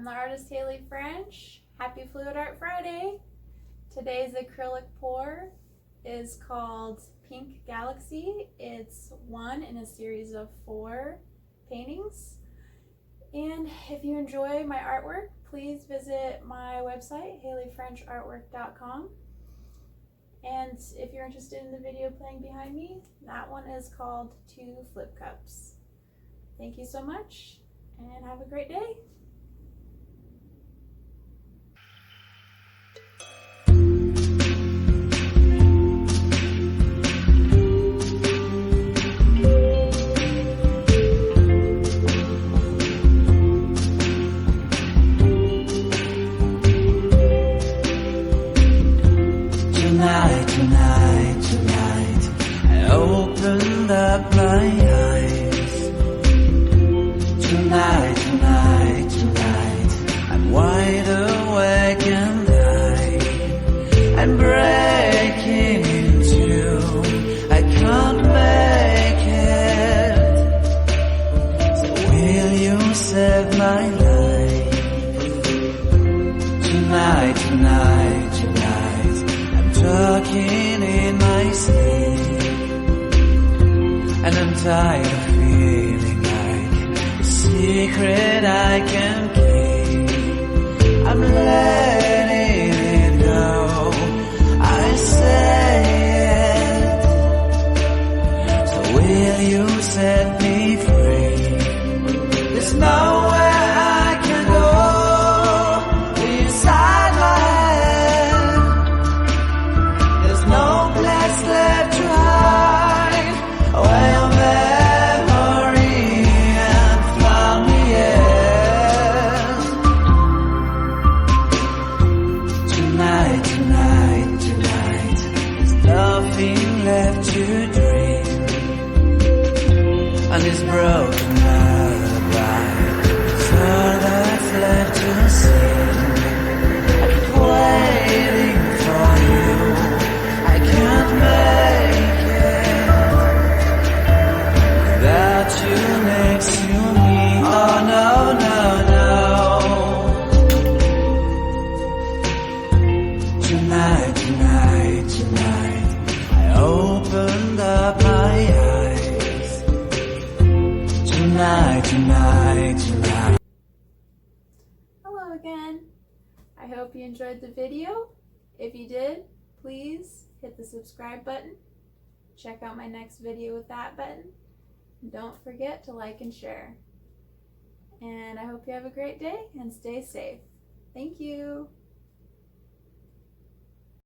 I'm the artist Halie French. Happy Fluid Art Friday. Today's acrylic pour is called Pink Galaxy. It's one in a series of 4 paintings. And if you enjoy my artwork, please visit my website, haliefrenchartwork.com. And if you're interested in the video playing behind me, that one is called 2 Flip Cups. Thank you so much, and have a great day. Tonight, I opened up my eyes. Tonight, I'm wide awake and I'm breaking into. I can't make it. So will you save my life? Tonight, talking in my sleep, and I'm tired of feeling like a secret I can keep. I'm letting it go, I say it. So will you set me free? There's nowhere I can go inside my head. There's no place left to hide away your memory and found me Tonight, there's nothing left to dream. And this broken lullaby is all that's left to sing. I keep waiting for you, I can't make it without you next to me. Oh no, Tonight, I opened up my eyes. Tonight. Hello again. I hope you enjoyed the video. If you did, please hit the subscribe button. Check out my next video with that button. Don't forget to like and share. And I hope you have a great day and stay safe. Thank you.